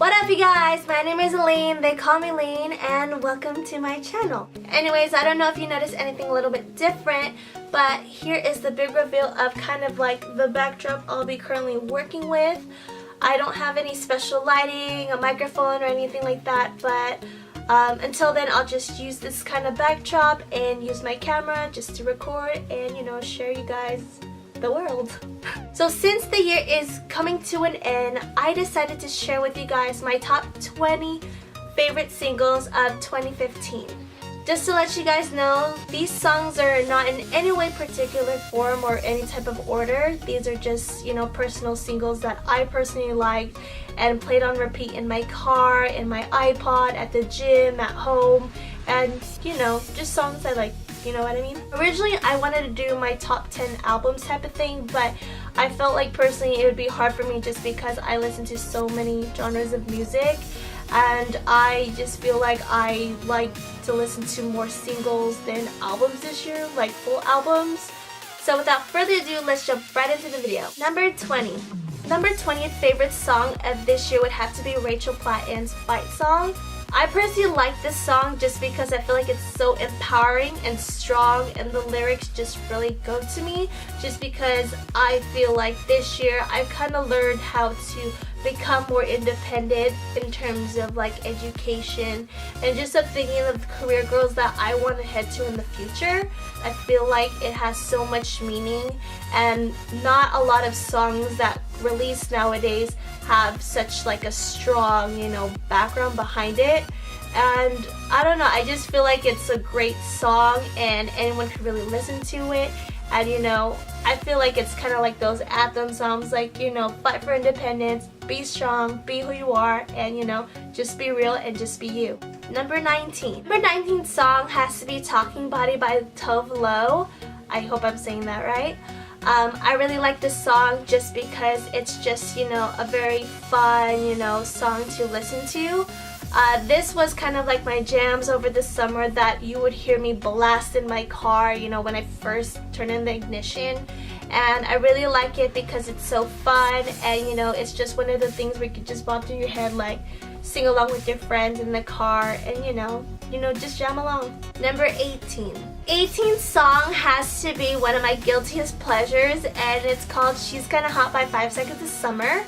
What up you guys? My name is Allyn, they call me Lane, and welcome to my channel. Anyways, I don't know if you noticed anything a little bit different, but here is the big reveal of kind of like the backdrop I'll be currently working with. I don't have any special lighting, a microphone or anything like that, but until then I'll just use this kind of backdrop and use my camera just to record and, you know, share you guys the world. So since the year is coming to an end, I decided to share with you guys my top 20 favorite singles of 2015. Just to let you guys know, these songs are not in any way particular form or any type of order. These are just, you know, personal singles that I personally liked and played on repeat in my car, in my iPod, at the gym, at home, and, you know, just songs I like. You know what I mean? Originally, I wanted to do my top 10 albums type of thing, but I felt like personally it would be hard for me just because I listen to so many genres of music, and I just feel like I like to listen to more singles than albums this year, like full albums. So without further ado, let's jump right into the video. Number 20. Number 20th favorite song of this year would have to be Rachel Platten's Fight Song. I personally like this song just because I feel like it's so empowering and strong, and the lyrics just really go to me, just because I feel like this year I've kind of learned how to become more independent in terms of like education and just of thinking of the career goals that I want to head to in the future. I feel like it has so much meaning, and not a lot of songs that release nowadays have such like a strong, you know, background behind it. And I don't know, I just feel like it's a great song and anyone could really listen to it. And, you know, I feel like it's kind of like those anthem songs, like, you know, fight for independence, be strong, be who you are, and, you know, just be real and just be you. Number 19. Number 19 song has to be Talking Body by Tove Lo. I hope I'm saying that right. I really like this song just because it's just, you know, a very fun, you know, song to listen to. This was kind of like my jams over the summer that you would hear me blast in my car, you know, when I first turn in the ignition. And I really like it because it's so fun, and, you know, it's just one of the things where you could just bob through your head, like sing along with your friends in the car and, you know, just jam along. Number 18. 18th song has to be one of my guiltiest pleasures, and it's called She's Kinda Hot by 5 Seconds of Summer.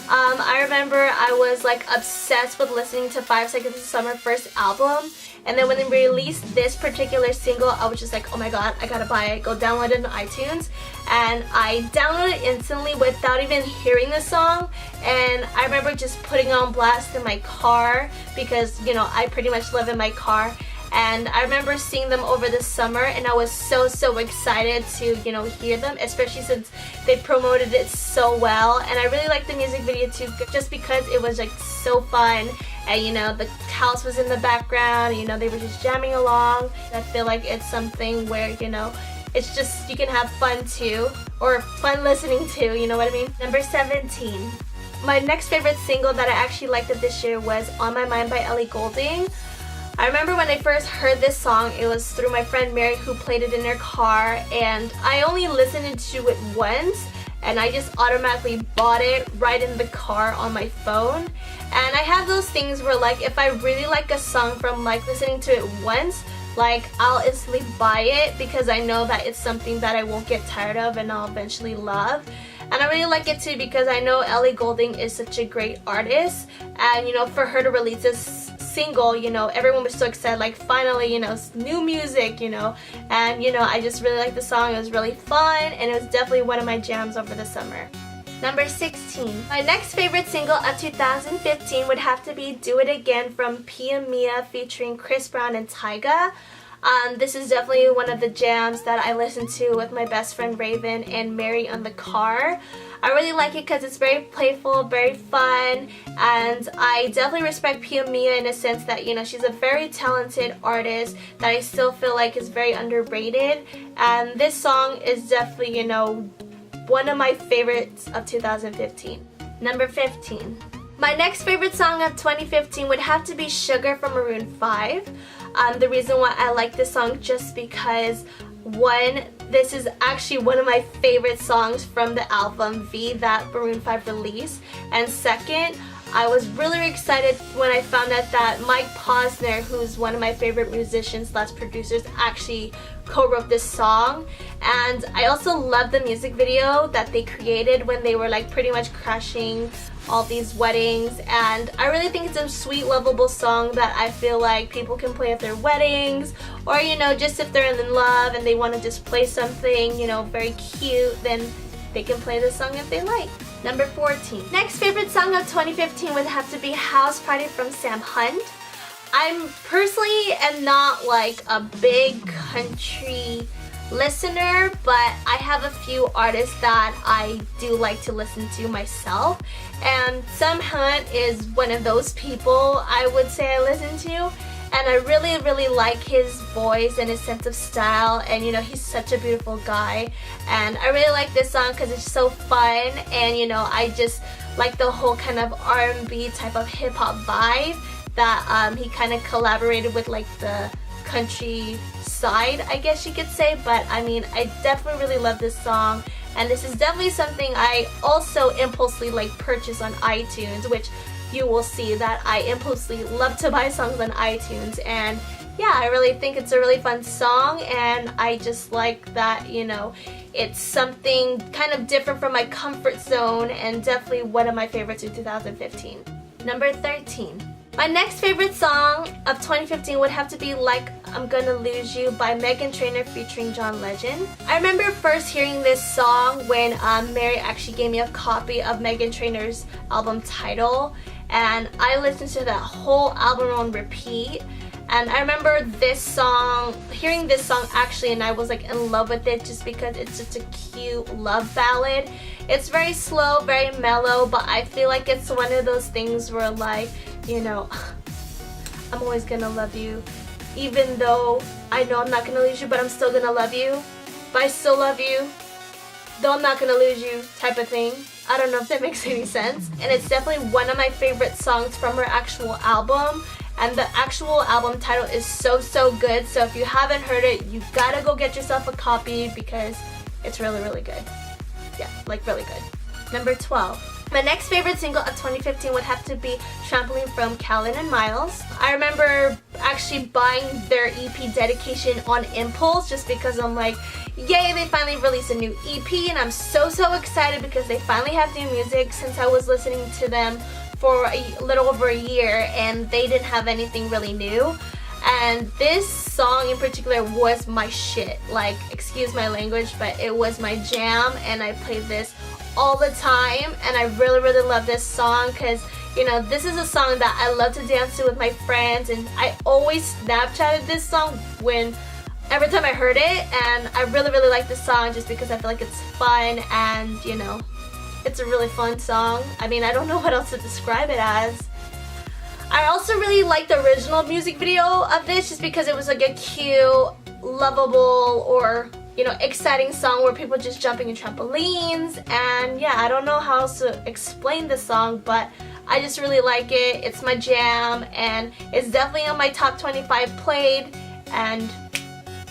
I remember I was like obsessed with listening to 5 Seconds of Summer first album, and then when they released this particular single, I was just like, oh my god, I gotta buy it, go download it on iTunes. And I downloaded it instantly without even hearing the song, and I remember just putting on blast in my car because, you know, I pretty much live in my car. And I remember seeing them over the summer, and I was so excited to, you know, hear them, especially since they promoted it so well. And I really liked the music video too, just because it was like so fun, and, you know, the house was in the background, you know, they were just jamming along. I feel like it's something where, you know, it's just, you can have fun too, or fun listening to, you know what I mean? Number 17. My next favorite single that I actually liked of this year was On My Mind by Ellie Goulding. I remember when I first heard this song, it was through my friend Mary, who played it in her car, and I only listened to it once, and I just automatically bought it right in the car on my phone. And I have those things where, like, if I really like a song from like listening to it once, like, I'll instantly buy it because I know that it's something that I won't get tired of and I'll eventually love. And I really like it too because I know Ellie Goulding is such a great artist, and, you know, for her to release this single, you know, everyone was so excited, like, finally, you know, new music, you know. And, you know, I just really liked the song. It was really fun, and it was definitely one of my jams over the summer. Number 16. My next favorite single of 2015 would have to be Do It Again from Pia Mia featuring Chris Brown and Tyga. This is definitely one of the jams that I listen to with my best friend Raven and Mary on the car. I really like it because it's very playful, very fun, and I definitely respect Pia Mia in a sense that, you know, she's a very talented artist that I still feel like is very underrated. And this song is definitely, you know, one of my favorites of 2015. Number 15. My next favorite song of 2015 would have to be Sugar from Maroon 5. The reason why I like this song just because, one, this is actually one of my favorite songs from the album V that Maroon 5 released, and second, I was really excited when I found out that Mike Posner, who's one of my favorite musicians slash producers, actually co-wrote this song. And I also love the music video that they created when they were like pretty much crashing all these weddings, and I really think it's a sweet, lovable song that I feel like people can play at their weddings, or you know, just if they're in love and they want to just play something, you know, very cute, then they can play this song if they like. Number 14. Next favorite song of 2015 would have to be House Party from Sam Hunt. I'm personally am not like a big country listener, but I have a few artists that I do like to listen to myself, and Sam Hunt is one of those people I would say I listen to, and I really like his voice and his sense of style, and you know, he's such a beautiful guy, and I really like this song because it's so fun, and you know, I just like the whole kind of R&B type of hip-hop vibe that he kind of collaborated with like the country side, I guess you could say. But I mean, I definitely really love this song, and this is definitely something I also impulsively like purchase on iTunes, which you will see that I impulsively love to buy songs on iTunes. And yeah, I really think it's a really fun song, and I just like that, you know, it's something kind of different from my comfort zone, and definitely one of my favorites in 2015. Number 13. My next favorite song of 2015 would have to be Like I'm Gonna Lose You by Meghan Trainor featuring John Legend. I remember first hearing this song when Mary actually gave me a copy of Meghan Trainor's album Title, and I listened to that whole album on repeat. And I remember this song, hearing this song actually, and I was like in love with it just because it's just a cute love ballad. It's very slow, very mellow, but I feel like it's one of those things where like, you know, I'm always gonna love you, even though I know I'm not gonna lose you, but I'm still gonna love you, but I still love you, though I'm not gonna lose you type of thing. I don't know if that makes any sense. And it's definitely one of my favorite songs from her actual album, and the actual album title is so good. So if you haven't heard it, you gotta go get yourself a copy because it's really good. Yeah, like really good. Number 12. My next favorite single of 2015 would have to be Trampoline from Kalin and Myles. I remember actually buying their EP Dedication on impulse just because I'm like, yay, they finally released a new EP, and I'm so excited because they finally have new music since I was listening to them for a little over a year and they didn't have anything really new. And this song in particular was my shit. Like, excuse my language, but it was my jam, and I played this all the time, and I really love this song because, you know, this is a song that I love to dance to with my friends, and I always Snapchatted this song every time I heard it, and I really like this song just because I feel like it's fun, and you know, it's a really fun song. I mean, I don't know what else to describe it as. I also really like the original music video of this just because it was like a cute, lovable, or you know, exciting song where people just jumping in trampolines, and yeah, I don't know how else to explain this song, but I just really like it. It's my jam, and it's definitely on my top 25 played, and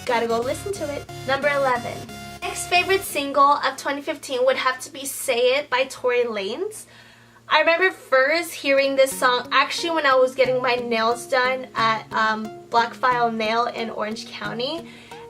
gotta go listen to it. Number 11. Next favorite single of 2015 would have to be Say It by Tory Lanez. I remember first hearing this song actually when I was getting my nails done at Black File Nail in Orange County.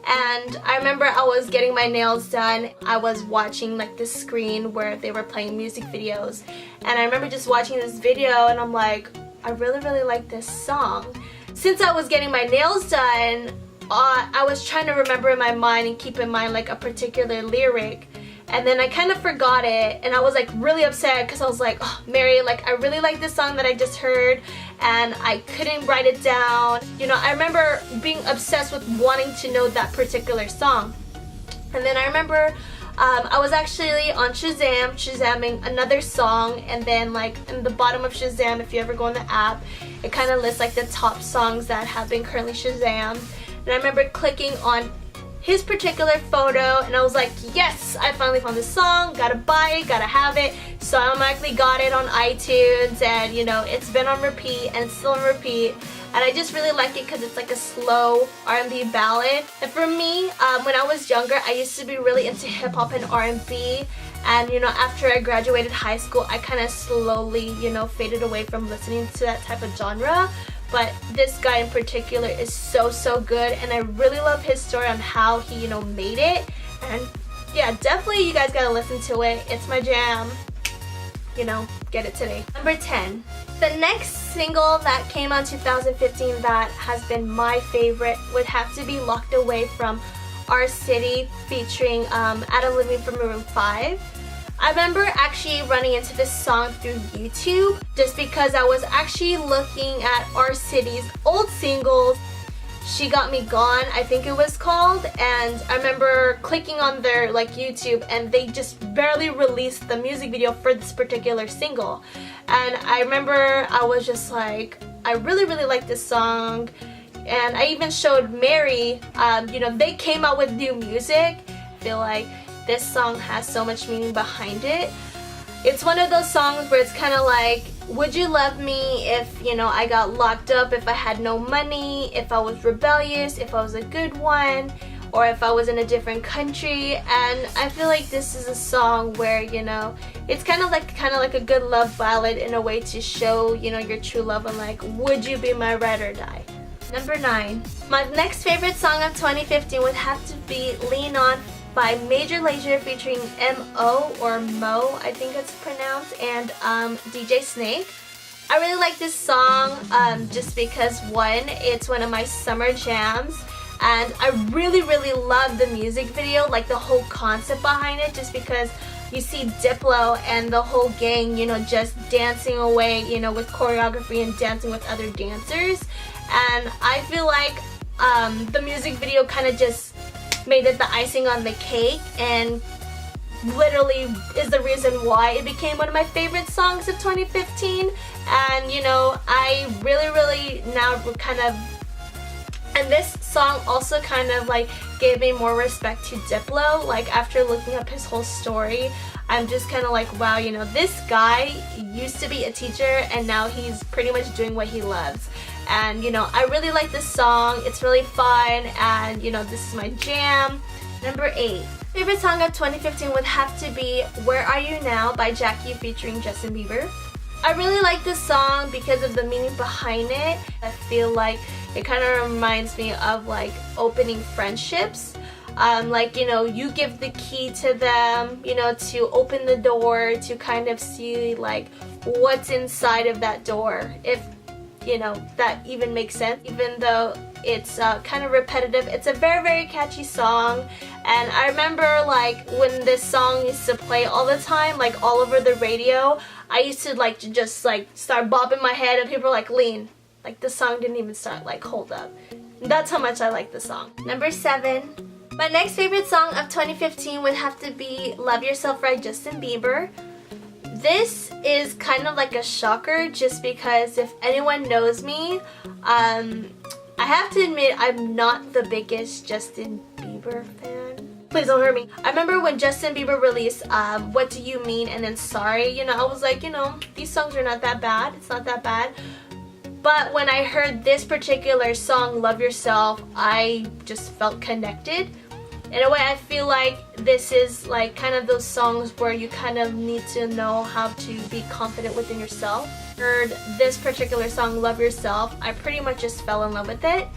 And I remember I was getting my nails done. I was watching like the screen where they were playing music videos. And I remember just watching this video and I'm like, I really like this song. Since I was getting my nails done, I was trying to remember in my mind and keep in mind like a particular lyric. And then I kind of forgot it, and I was like really upset because I was like, oh, Mary, like I really like this song that I just heard, and I couldn't write it down. You know, I remember being obsessed with wanting to know that particular song. And then I remember I was actually on Shazamming another song, and then like in the bottom of Shazam, if you ever go on the app, it kind of lists like the top songs that have been currently Shazammed. And I remember clicking on his particular photo, and I was like, yes, I finally found this song, gotta buy it, gotta have it. So I automatically got it on iTunes, and you know, it's been on repeat and still on repeat, and I just really like it because it's like a slow R&B ballad. And for me, when I was younger, I used to be really into hip-hop and R&B, And you know, after I graduated high school, I kind of slowly, you know, faded away from listening to that type of genre. But this guy in particular is so good, and I really love his story on how he, you know, made it. And yeah, definitely you guys gotta listen to it. It's my jam. You know, get it today. Number 10. The next single that came out 2015 that has been my favorite would have to be Locked Away from R.City featuring Levine from Maroon 5. I remember actually running into this song through YouTube just because I was actually looking at R.City's old singles. She Got Me Gone, I think it was called, and I remember clicking on their like YouTube, and they just barely released the music video for this particular single. And I remember I was just like, I really like this song. And I even showed Mary, you know, they came out with new music. I feel like this song has so much meaning behind it. It's one of those songs where it's kind of like, would you love me if, you know, I got locked up, if I had no money, if I was rebellious, if I was a good one, or if I was in a different country. And I feel like this is a song where, you know, it's kind of like a good love ballad in a way to show, you know, your true love and like, would you be my ride or die? Number 9. My next favorite song of 2015 would have to be Lean On by Major Lazer featuring M.O. or Mo, I think it's pronounced, and DJ Snake. I really like this song just because, one, it's one of my summer jams, and I really love the music video, like the whole concept behind it, just because you see Diplo and the whole gang, you know, just dancing away, you know, with choreography and dancing with other dancers. And I feel like the music video kind of just made it the icing on the cake, and literally is the reason why it became one of my favorite songs of 2015. And you know, I really now kind of, and this song also kind of like gave me more respect to Diplo. Like after looking up his whole story, I'm just kind of like, wow, you know, this guy used to be a teacher and now he's pretty much doing what he loves. And you know, I really like this song. It's really fun, and you know, this is my jam. Number 8. Favorite song of 2015 would have to be Where Are You Now by Jackie featuring Justin Bieber. I really like this song because of the meaning behind it. I feel like it kind of reminds me of like opening friendships. Like, you know, you give the key to them, you know, to open the door, to kind of see like what's inside of that door. If you know, that even makes sense. Even though it's kind of repetitive, it's a very catchy song. And I remember like when this song used to play all the time, like all over the radio, I used to like to just like start bopping my head, and people were like, lean. Like the song didn't even start like hold up. That's how much I like the song. Number 7. My next favorite song of 2015 would have to be Love Yourself by Justin Bieber. This is kind of like a shocker just because if anyone knows me, I have to admit I'm not the biggest Justin Bieber fan. Please don't hurt me. I remember when Justin Bieber released What Do You Mean and then Sorry, you know, I was like, you know, these songs are not that bad. It's not that bad. But when I heard this particular song, Love Yourself, I just felt connected. In a way, I feel like this is like kind of those songs where you kind of need to know how to be confident within yourself. Heard this particular song, Love Yourself, I pretty much just fell in love with it.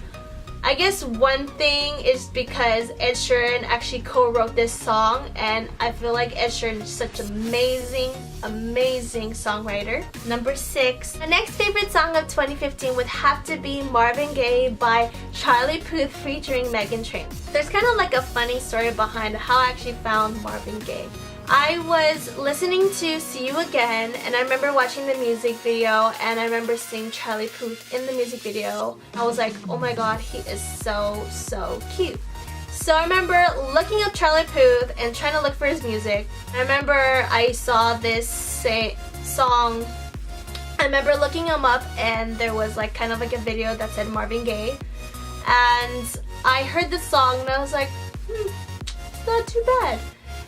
I guess one thing is because Ed Sheeran actually co-wrote this song, and I feel like Ed Sheeran is such an amazing songwriter. Number 6. My next favorite song of 2015 would have to be Marvin Gaye by Charlie Puth featuring Meghan Trainor. There's kind of like a funny story behind how I actually found Marvin Gaye. I was listening to See You Again, and I remember watching the music video, and I remember seeing Charlie Puth in the music video. I was like, oh my god, he is so cute. So I remember looking up Charlie Puth and trying to look for his music. I remember I saw this song. I remember looking him up, and there was like kind of like a video that said Marvin Gaye. And I heard the song and I was like, it's not too bad.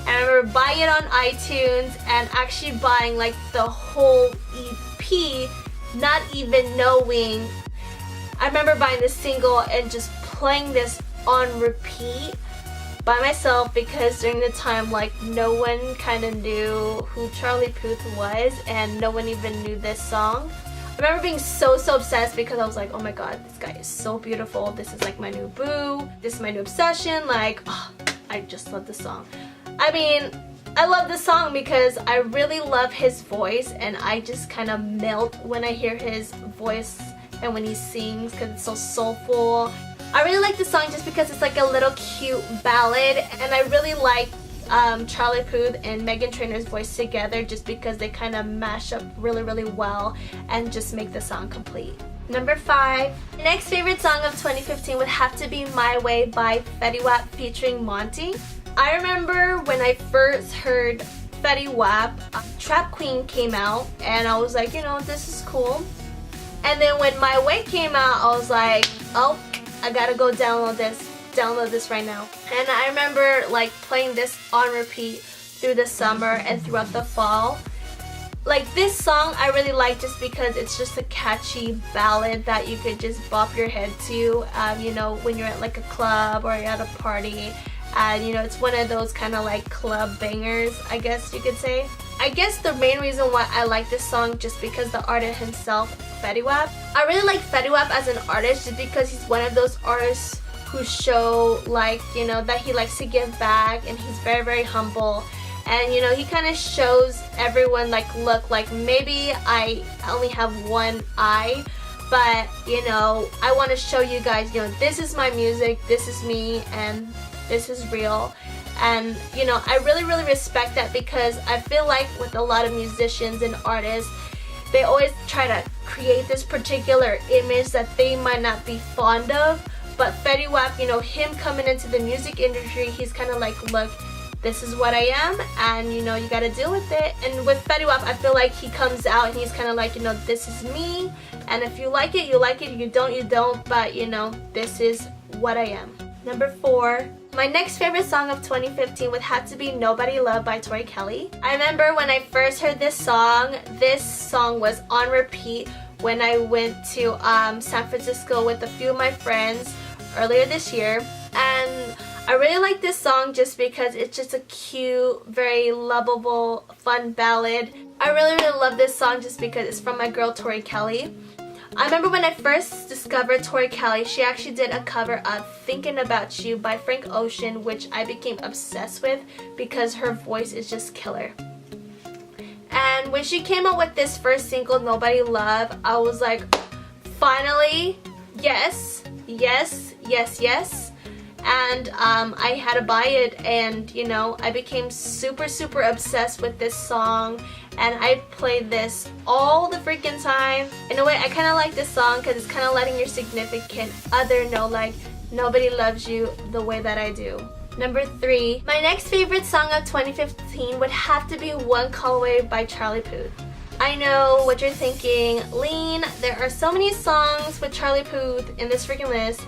And I remember buying it on iTunes and actually buying like the whole EP, not even knowing. I remember buying this single and just playing this on repeat by myself because during the time like no one kind of knew who Charlie Puth was and no one even knew this song. I remember being so obsessed because I was like, oh my god, this guy is so beautiful. This is like my new boo. This is my new obsession. Like, oh, I just love this song. I mean, I love this song because I really love his voice and I just kind of melt when I hear his voice and when he sings because it's so soulful. I really like this song just because it's like a little cute ballad, and I really like Charlie Puth and Meghan Trainor's voice together just because they kind of mash up really well and just make the song complete. Number 5. My next favorite song of 2015 would have to be My Way by Fetty Wap featuring Monty. I remember when I first heard Fetty Wap, Trap Queen came out and I was like, you know, this is cool. And then when My Way came out, I was like, oh, I gotta go download this right now. And I remember like playing this on repeat through the summer and throughout the fall. Like, this song I really like just because it's just a catchy ballad that you could just bop your head to, you know, when you're at like a club or you're at a party. And you know, it's one of those kind of like club bangers, I guess you could say. I guess the main reason why I like this song just because the artist himself, Fetty Wap. I really like Fetty Wap as an artist just because he's one of those artists who show like, you know, that he likes to give back and he's very humble. And you know, he kind of shows everyone like, look, like maybe I only have one eye, but you know, I want to show you guys, you know, this is my music, this is me, and this is real. And you know, I really respect that because I feel like with a lot of musicians and artists, they always try to create this particular image that they might not be fond of. But Fetty Wap, you know, him coming into the music industry, he's kind of like, look, this is what I am, and you know, you gotta deal with it. And with Fetty Wap, I feel like he comes out and he's kind of like, you know, this is me, and if you like it, you like it, you don't, but you know, this is what I am. Number 4. My next favorite song of 2015 would have to be Nobody Love by Tori Kelly. I remember when I first heard this song was on repeat when I went to San Francisco with a few of my friends earlier this year. And I really like this song just because it's just a cute, very lovable, fun ballad. I really love this song just because it's from my girl Tori Kelly. I remember when I first discovered Tori Kelly, she actually did a cover of Thinking About You by Frank Ocean, which I became obsessed with because her voice is just killer. And when she came out with this first single, Nobody Love, I was like, finally, yes. And I had to buy it, and you know, I became super obsessed with this song, and I played this all the freaking time. In a way, I kind of like this song because it's kind of letting your significant other know like, nobody loves you the way that I do. Number 3. My next favorite song of 2015 would have to be One Call Away by Charlie Puth. I know what you're thinking, Lean, there are so many songs with Charlie Puth in this freaking list.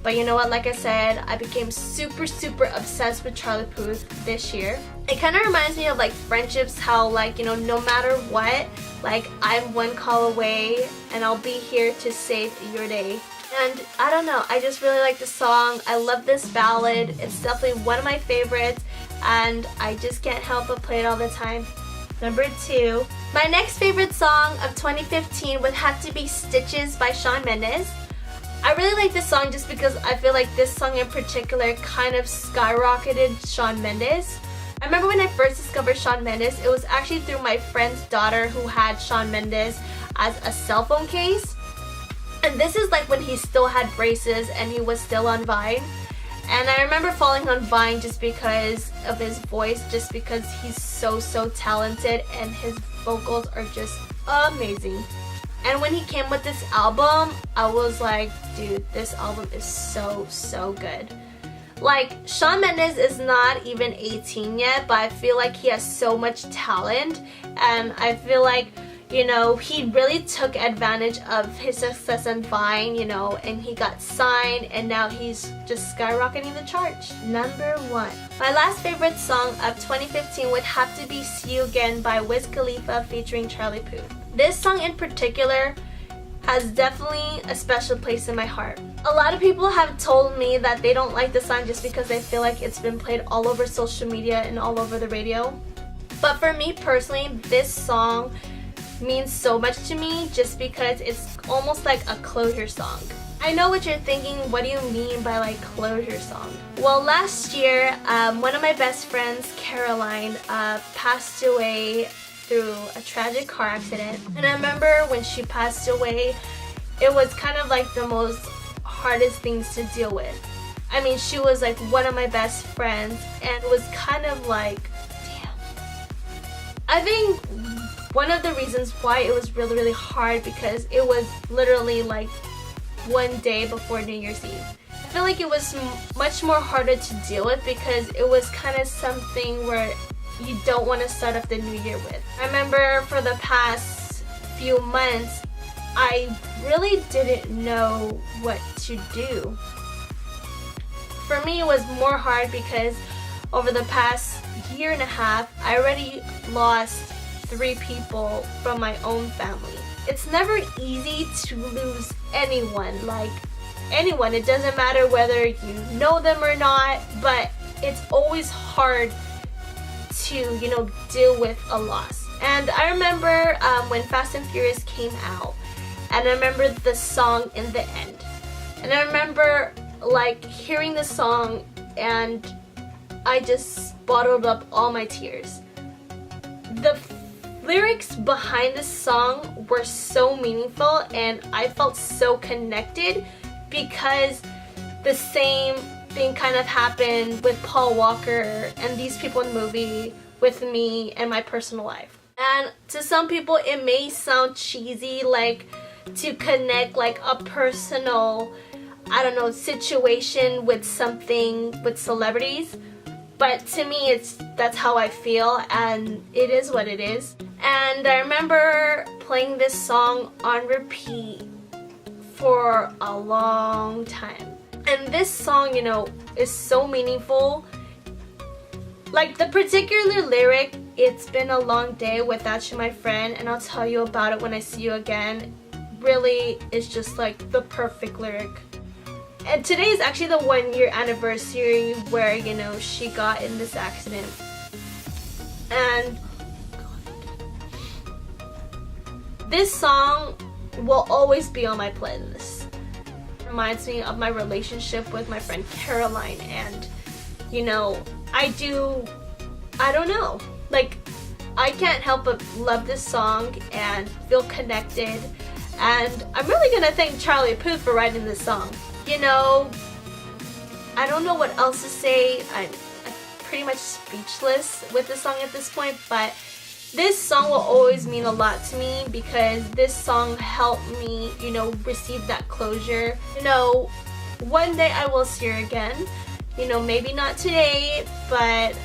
But you know what, like I said, I became super obsessed with Charlie Puth this year. It kind of reminds me of like friendships, how like, you know, no matter what, like I'm one call away and I'll be here to save your day. And I don't know, I just really like the song. I love this ballad. It's definitely one of my favorites and I just can't help but play it all the time. Number 2. My next favorite song of 2015 would have to be Stitches by Shawn Mendes. I really like this song just because I feel like this song in particular kind of skyrocketed Shawn Mendes. I remember when I first discovered Shawn Mendes, it was actually through my friend's daughter who had Shawn Mendes as a cell phone case. And this is like when he still had braces and he was still on Vine. And I remember falling on Vine just because of his voice, just because he's so talented and his vocals are just amazing. And when he came with this album, I was like, dude, this album is so good. Like, Shawn Mendes is not even 18 yet, but I feel like he has so much talent. And I feel like, you know, he really took advantage of his success on Vine, you know, and he got signed, and now he's just skyrocketing the charts. Number 1. My last favorite song of 2015 would have to be See You Again by Wiz Khalifa featuring Charlie Puth. This song in particular has definitely a special place in my heart. A lot of people have told me that they don't like the song just because they feel like it's been played all over social media and all over the radio. But for me personally, this song means so much to me just because it's almost like a closure song. I know what you're thinking, what do you mean by like closure song? Well, last year, one of my best friends, Caroline, passed away through a tragic car accident. And I remember when she passed away, it was kind of like the most hardest things to deal with. I mean, she was like one of my best friends, and it was kind of like, damn. I think one of the reasons why it was really hard because it was literally like one day before New Year's Eve. I feel like it was much more harder to deal with because it was kind of something where you don't want to start off the new year with. I remember for the past few months, I really didn't know what to do. For me, it was more hard because over the past year and a half, I already lost 3 people from my own family. It's never easy to lose anyone, like anyone. It doesn't matter whether you know them or not, but it's always hard to, you know, deal with a loss. And I remember when Fast and Furious came out, and I remember the song In the End. And I remember like hearing the song and I just bottled up all my tears. The lyrics behind this song were so meaningful and I felt so connected because the same thing kind of happened with Paul Walker and these people in the movie with me and my personal life. And to some people it may sound cheesy, like to connect like a personal, I don't know, situation with something with celebrities. But to me, that's how I feel, and it is what it is. And I remember playing this song on repeat for a long time. And this song, you know, is so meaningful. Like the particular lyric, "It's been a long day without you, my friend, and I'll tell you about it when I see you again," really is just like the perfect lyric. And today is actually the 1-year anniversary where, you know, she got in this accident. And this song will always be on my playlist. It reminds me of my relationship with my friend Caroline, and, you know, I don't know. Like, I can't help but love this song and feel connected. And I'm really gonna thank Charlie Puth for writing this song. You know, I don't know what else to say. I'm pretty much speechless with the song at this point, but this song will always mean a lot to me because this song helped me, you know, receive that closure. You know, one day I will see her again. You know, maybe not today, but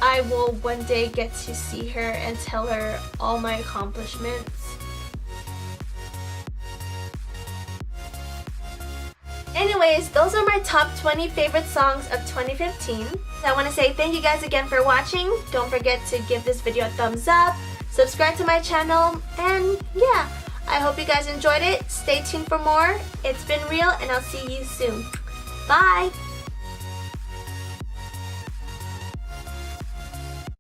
I will one day get to see her and tell her all my accomplishments. Anyways, those are my top 20 favorite songs of 2015. I want to say thank you guys again for watching. Don't forget to give this video a thumbs up, subscribe to my channel, and yeah, I hope you guys enjoyed it. Stay tuned for more. It's been real, and I'll see you soon. Bye!